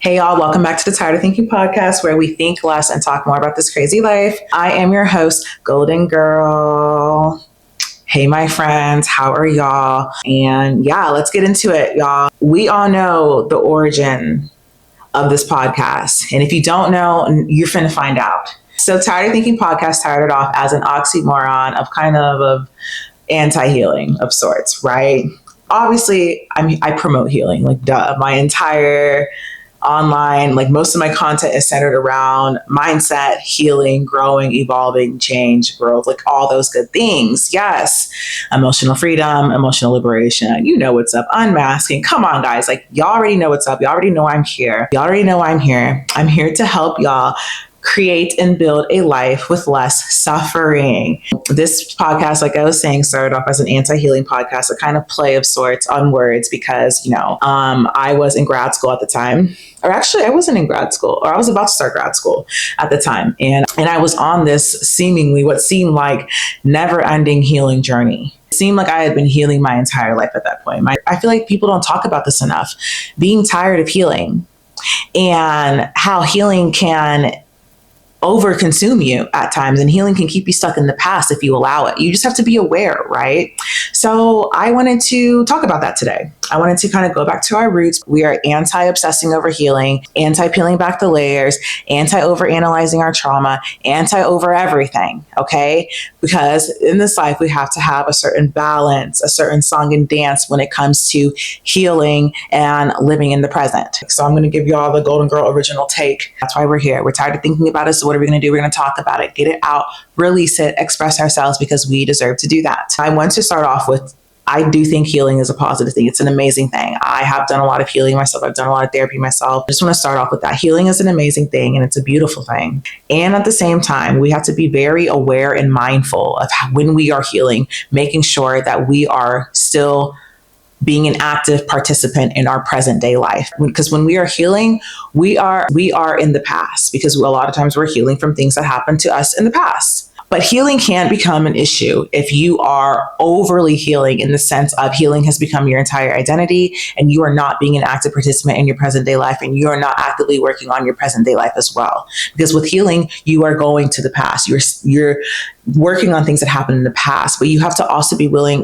Hey y'all, welcome back to the Tired of Thinking podcast, where we think less and talk more about this crazy life. I am your host, Golden Girl. Hey my friends, how are y'all? And yeah, let's get into it, y'all. We all know the origin of this podcast. And if you don't know, you're finna find out. So Tired of Thinking podcast started off as an oxymoron of anti-healing of sorts, right? Obviously, I promote healing, like duh. My entire online, like most of my content is centered around mindset, healing, growing, evolving, change, growth, like all those good things. Yes. Emotional freedom, emotional liberation. You know what's up. Unmasking. Come on, guys. Like y'all already know what's up. Y'all already know I'm here. Y'all already know I'm here. I'm here to help y'all create and build a life with less suffering. This podcast, like I was saying, started off as an anti-healing podcast, a kind of play of sorts on words because, I was in grad school at the time. Or actually, I wasn't in grad school, or I was about to start grad school at the time. And I was on this seemingly what seemed like never-ending healing journey. It seemed like I had been healing my entire life at that point. I feel like people don't talk about this enough. Being tired of healing and how healing can overconsume you at times, and healing can keep you stuck in the past if you allow it. You just have to be aware, right? So I wanted to talk about that today. I wanted to kind of go back to our roots. We are anti-obsessing over healing, anti-peeling back the layers, anti-over-analyzing our trauma, anti-over everything, okay? Because in this life, we have to have a certain balance, a certain song and dance when it comes to healing and living in the present. So I'm going to give you all the Golden Girl original take. That's why we're here. We're tired of thinking about it. So what are we going to do? We're going to talk about it, get it out, release it, express ourselves, because we deserve to do that. I want to start off with, I do think healing is a positive thing. It's an amazing thing. I have done a lot of healing myself. I've done a lot of therapy myself. I just want to start off with that. Healing is an amazing thing, and it's a beautiful thing. And at the same time, we have to be very aware and mindful of when we are healing, making sure that we are still being an active participant in our present day life. Because when we are healing, we are in the past, because a lot of times we're healing from things that happened to us in the past. But healing can become an issue if you are overly healing, in the sense of healing has become your entire identity and you are not being an active participant in your present day life, and you are not actively working on your present day life as well. Because with healing, you are going to the past. You're working on things that happened in the past, but you have to also be working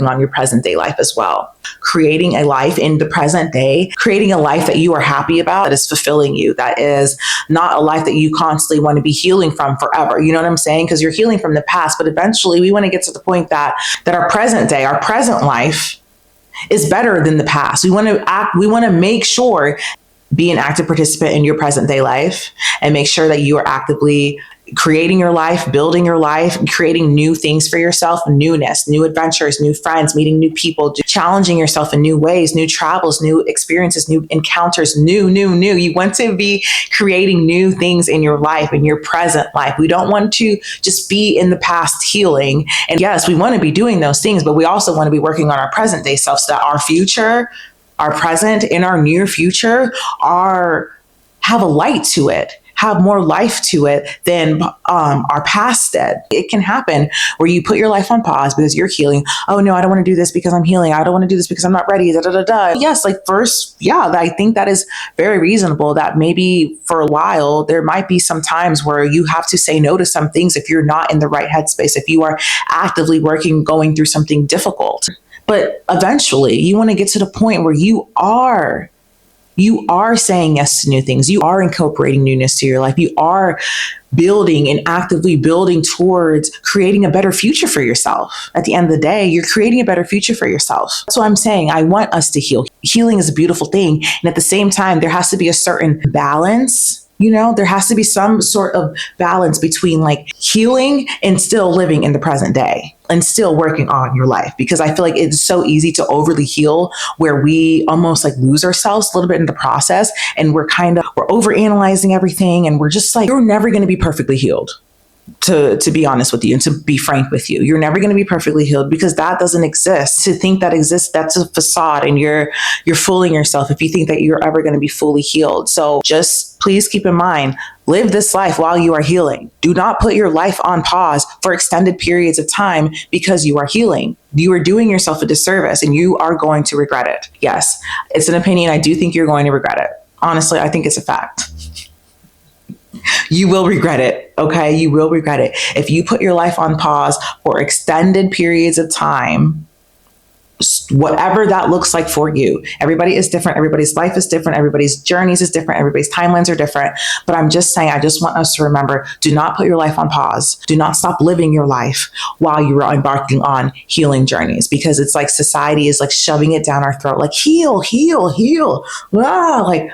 on your present day life as well. Creating a life in the present day, creating a life that you are happy about, that is fulfilling you, that is not a life that you constantly want to be healing from forever. You know what I'm saying? Because you're healing from the past, but eventually we want to get to the point that our present day, our present life is better than the past. We want to make sure, be an active participant in your present day life, and make sure that you are actively creating your life, building your life, creating new things for yourself, newness, new adventures, new friends, meeting new people, challenging yourself in new ways, new travels, new experiences, new encounters, new. You want to be creating new things in your life, in your present life. We don't want to just be in the past healing. And yes, we want to be doing those things, but we also want to be working on our present day self, so that our future, our present, and our near future have a light to it, have more life to it than our past did. It can happen where you put your life on pause because you're healing. Oh no, I don't want to do this because I'm healing. I don't want to do this because I'm not ready. Yes, I think that is very reasonable, that maybe for a while there might be some times where you have to say no to some things if you're not in the right headspace, if you are actively going through something difficult. But eventually you want to get to the point where you are saying yes to new things. You are incorporating newness to your life. You are building and actively building towards creating a better future for yourself. At the end of the day, you're creating a better future for yourself. That's what I'm saying. I want us to heal. Healing is a beautiful thing. And at the same time, there has to be a certain balance. There has to be some sort of balance between like healing and still living in the present day and still working on your life. Because I feel like it's so easy to overly heal, where we almost like lose ourselves a little bit in the process, and we're overanalyzing everything, and we're just like, you're never going to be perfectly healed. To be honest with you and to be frank with you, you're never going to be perfectly healed, because that doesn't exist. To think that exists, that's a facade, and you're fooling yourself if you think that you're ever going to be fully healed. So just please keep in mind, live this life while you are healing. Do not put your life on pause for extended periods of time because you are healing. You are doing yourself a disservice, and you are going to regret it. Yes, it's an opinion. I do think you're going to regret it. Honestly, I think it's a fact. You will regret it. Okay. You will regret it. If you put your life on pause for extended periods of time, whatever that looks like for you. Everybody is different. Everybody's life is different. Everybody's journeys is different. Everybody's timelines are different. But I'm just saying, I just want us to remember, do not put your life on pause. Do not stop living your life while you are embarking on healing journeys, because it's like society is like shoving it down our throat, like heal, heal, heal. Ah, like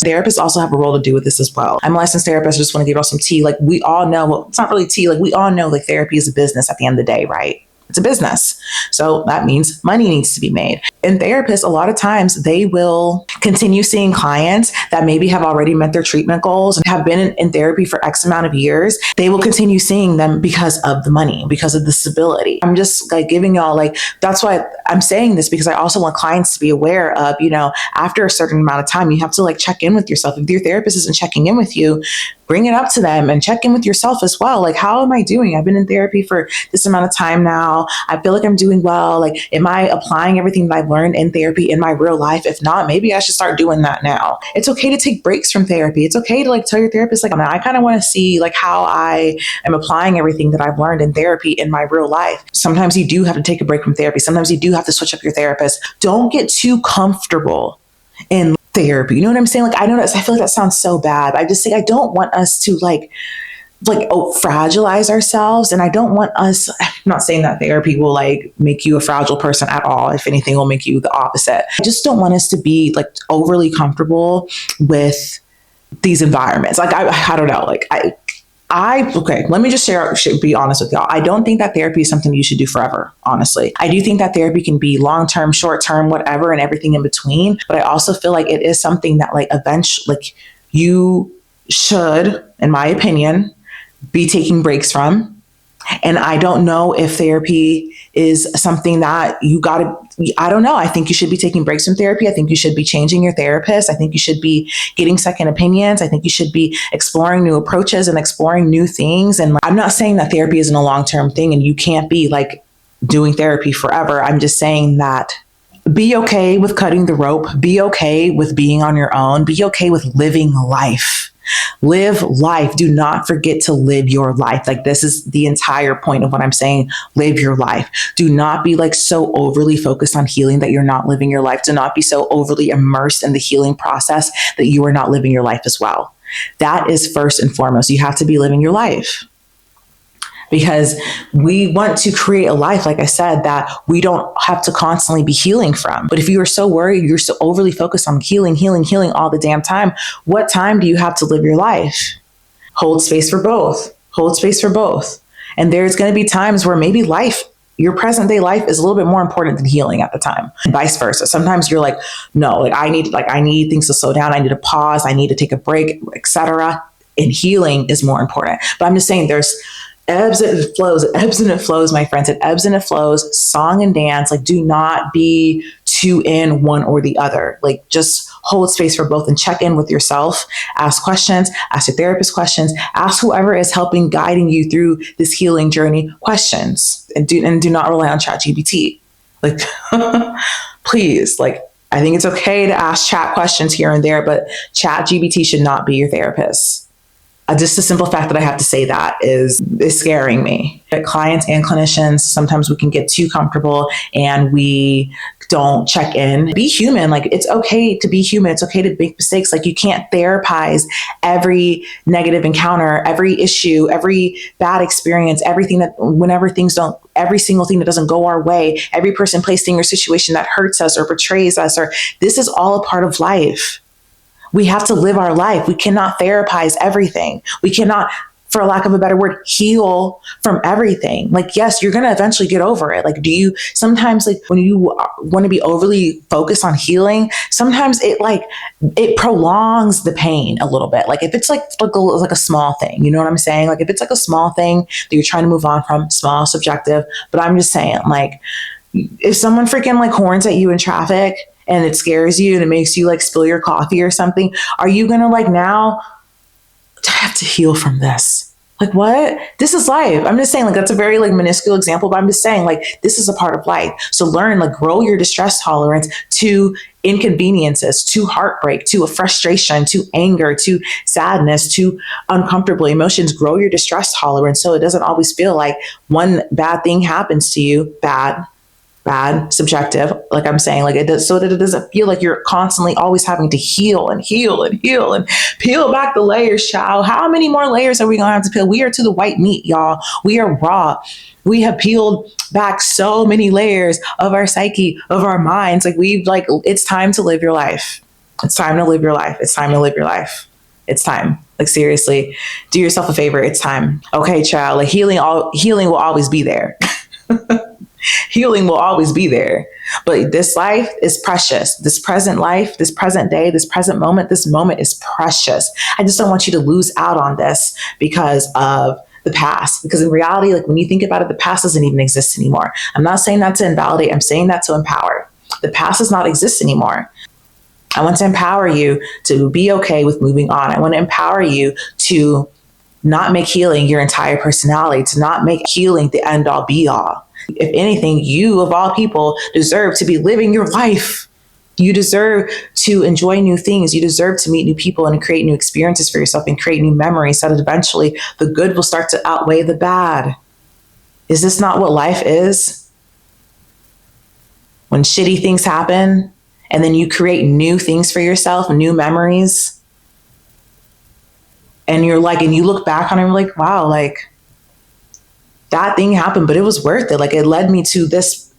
therapists also have a role to do with this as well. I'm a licensed therapist. I just want to give y'all some tea. Like we all know, well, it's not really tea. Like we all know like therapy is a business at the end of the day, right? It's a business. So that means money needs to be made. And therapists, a lot of times they will continue seeing clients that maybe have already met their treatment goals and have been in therapy for X amount of years. They will continue seeing them because of the money, because of the stability. I'm just like giving y'all like, that's why I'm saying this, because I also want clients to be aware of, you know, after a certain amount of time, you have to like check in with yourself. If your therapist isn't checking in with you, bring it up to them and check in with yourself as well. Like, how am I doing? I've been in therapy for this amount of time now. I feel like I'm doing well. Like, am I applying everything that I've learned in therapy in my real life? If not, maybe I should start doing that now. It's okay to take breaks from therapy. It's okay to like tell your therapist, like, I kind of want to see like how I am applying everything that I've learned in therapy in my real life. Sometimes you do have to take a break from therapy. Sometimes you do have to switch up your therapist. Don't get too comfortable in therapy. You know what I'm saying? Like, I know that I feel like that sounds so bad. I just think I don't want us to fragilize ourselves. And I don't want us, I'm not saying that therapy will like make you a fragile person at all. If anything, it will make you the opposite. I just don't want us to be like overly comfortable with these environments. Like, I don't know. Like okay, let me just be honest with y'all. I don't think that therapy is something you should do forever, honestly. I do think that therapy can be long-term, short-term, whatever, and everything in between. But I also feel like it is something that like eventually, like you should, in my opinion, be taking breaks from. And I don't know if therapy is something that I don't know. I think you should be taking breaks from therapy. I think you should be changing your therapist. I think you should be getting second opinions. I think you should be exploring new approaches and exploring new things. And I'm not saying that therapy isn't a long-term thing and you can't be like doing therapy forever. I'm just saying that be okay with cutting the rope. Be okay with being on your own. Be okay with living life. Live life. Do not forget to live your life. Like, this is the entire point of what I'm saying. Live your life. Do not be like so overly focused on healing that you're not living your life. Do not be so overly immersed in the healing process that you are not living your life as well. That is first and foremost. You have to be living your life. Because we want to create a life, like I said, that we don't have to constantly be healing from. But if you are so worried, you're so overly focused on healing all the damn time, what time do you have to live your life? Hold space for both. Hold space for both. And there's going to be times where maybe your present day life is a little bit more important than healing at the time, and vice versa. Sometimes you're like, no, like I need things to slow down. I need to pause. I need to take a break, etc. And healing is more important. But I'm just saying there's ebbs and it flows, my friends. It ebbs and it flows, song and dance. Like, do not be too in one or the other. Like, just hold space for both and check in with yourself. Ask questions, ask your therapist questions, ask whoever is guiding you through this healing journey questions, and do not rely on ChatGPT. Like, please, like, I think it's okay to ask chat questions here and there, but ChatGPT should not be your therapist. Just the simple fact that I have to say that is scaring me. Clients and clinicians, sometimes we can get too comfortable and we don't check in. Be human. Like, it's okay to be human. It's okay to make mistakes. Like, you can't therapize every negative encounter, every issue, every bad experience, every single thing that doesn't go our way, every person, place, thing, or situation that hurts us or betrays us, or this is all a part of life. We have to live our life. We cannot therapize everything. We cannot, for lack of a better word, heal from everything. Like, yes, you're going to eventually get over it. Like, sometimes like when you want to be overly focused on healing, sometimes it prolongs the pain a little bit. Like, if it's like a small thing, you know what I'm saying? Like, if it's like a small thing that you're trying to move on from, small, subjective, but I'm just saying, like, if someone freaking like horns at you in traffic and it scares you and it makes you like spill your coffee or something, are you going to like now have to heal from this? Like, what? This is life. I'm just saying, like, that's a very like minuscule example, but I'm just saying, like, this is a part of life. So learn, like, grow your distress tolerance to inconveniences, to heartbreak, to a frustration, to anger, to sadness, to uncomfortable emotions. Grow your distress tolerance so it doesn't always feel like one bad thing happens to you, bad, subjective, like I'm saying, like it does, so that it doesn't feel like you're constantly always having to heal and peel back the layers, child. How many more layers are we gonna have to peel? We are to the white meat, y'all. We are raw. We have peeled back so many layers of our psyche, of our minds. It's time to live your life. It's time to live your life. It's time to live your life. It's time. Like, seriously, do yourself a favor. It's time. Okay, child. Like, healing will always be there. Healing will always be there. But this life is precious. This present life, this present day, this present moment, this moment is precious. I just don't want you to lose out on this because of the past. Because in reality, like, when you think about it, the past doesn't even exist anymore. I'm not saying that to invalidate. I'm saying that to empower. The past does not exist anymore. I want to empower you to be okay with moving on. I want to empower you to not make healing your entire personality, to not make healing the end all be all. If anything, you of all people deserve to be living your life. You deserve to enjoy new things. You deserve to meet new people and create new experiences for yourself and create new memories so that eventually the good will start to outweigh the bad. Is this not what life is? When shitty things happen and then you create new things for yourself, new memories. And you're like, and you look back on it and you're like, wow, like, that thing happened, but it was worth it. Like, it led me to this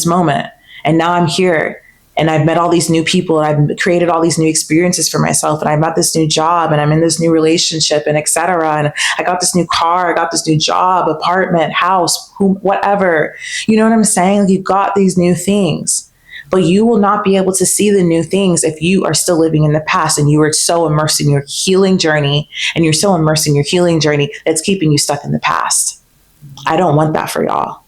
moment. And now I'm here and I've met all these new people and I've created all these new experiences for myself. And I got this new job and I'm in this new relationship and etc. And I got this new car, I got this new job, apartment, house, whatever. You know what I'm saying? Like, you've got these new things, but you will not be able to see the new things if you are still living in the past and you are so immersed in your healing journey that's keeping you stuck in the past. I don't want that for y'all.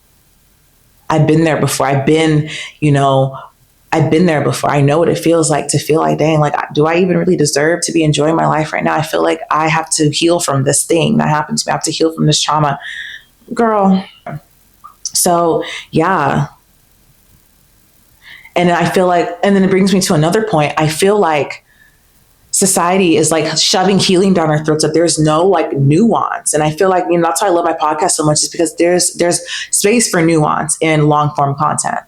I've been there before. I've been there before. I know what it feels like to feel like, dang, like, do I even really deserve to be enjoying my life right now? I feel like I have to heal from this thing that happened to me. I have to heal from this trauma. Girl. So, yeah. And I feel like, and then it brings me to another point. I feel like society is like shoving healing down our throats, that there's no like nuance. And I feel like, that's why I love my podcast so much, is because there's space for nuance in long form content.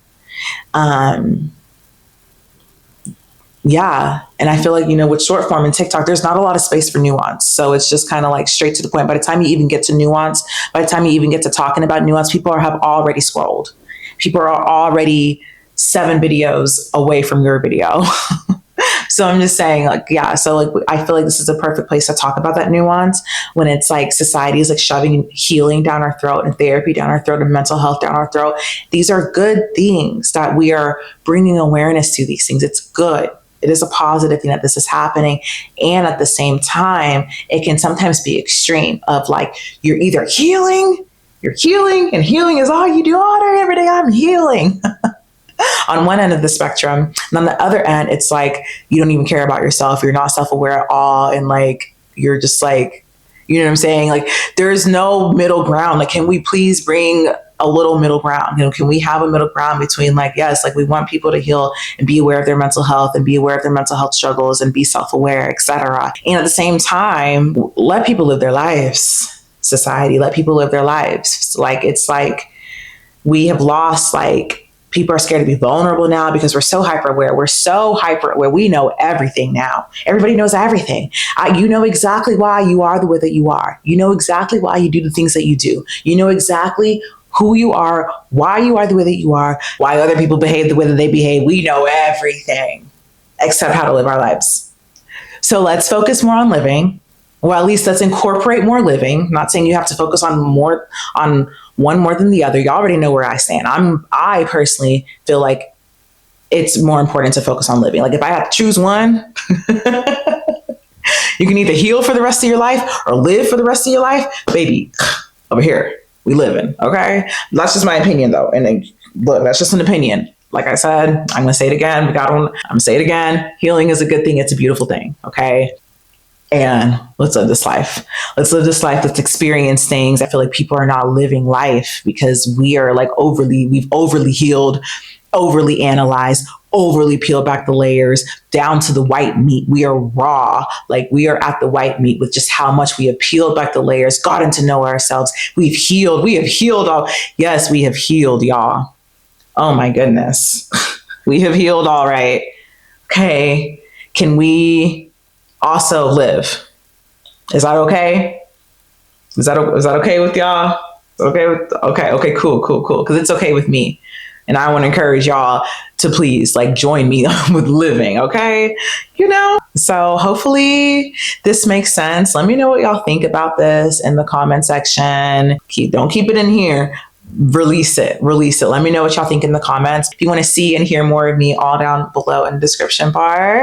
Yeah. And I feel like, with short form and TikTok, there's not a lot of space for nuance. So it's just kind of like straight to the point. By the time you even get to nuance, by the time you even get to talking about nuance, people have already scrolled. People are already 7 videos away from your video. So I'm just saying, like, yeah. So like, I feel like this is a perfect place to talk about that nuance when it's like society is like shoving healing down our throat and therapy down our throat and mental health down our throat. These are good things that we are bringing awareness to these things. It's good. It is a positive thing that this is happening. And at the same time, it can sometimes be extreme of like, you're either healing, and healing is all you do all day, every day. I'm healing. On one end of the spectrum. And on the other end, it's like, you don't even care about yourself. You're not self-aware at all. And like, you're just like, you know what I'm saying? Like, there's no middle ground. Like, can we please bring a little middle ground? Can we have a middle ground between like, yes, like we want people to heal and be aware of their mental health and be aware of their mental health struggles and be self-aware, etc. And at the same time, let people live their lives. Society, let people live their lives. Like, it's like we have lost, like, people are scared to be vulnerable now because we're so hyper aware. We know everything now. Everybody knows everything. You know exactly why you are the way that you are. You know exactly why you do the things that you do. You know exactly who you are, why you are the way that you are, why other people behave the way that they behave. We know everything except how to live our lives. So let's focus more on living, or at least let's incorporate more living. I'm not saying you have to focus on one more than the other. You already know where I stand. I personally feel like it's more important to focus on living. Like, if I had to choose one, you can either heal for the rest of your life or live for the rest of your life. Baby, over here, we living, okay? That's just my opinion, though. And then, look, that's just an opinion. Like I said, I'm going to say it again. I'm going to say it again. Healing is a good thing. It's a beautiful thing, okay? and let's live this life. Let's live this life. Let's experience things. I feel like people are not living life because we've overly healed, overly analyzed, overly peeled back the layers down to the white meat. We are raw. Like we are at the white meat with just how much we have peeled back the layers, gotten to know ourselves. We've healed. We have healed all. Yes, we have healed, y'all. Oh my goodness. We have healed. All right. Okay. Can we also live? Is that okay? Is that okay with y'all? Okay, cool. Because it's okay with me. And I want to encourage y'all to please like join me with living, okay? So hopefully this makes sense. Let me know what y'all think about this in the comment section. Don't keep it in here. Release it. Let me know what y'all think in the comments. If you want to see and hear more of me, all down below in the description bar.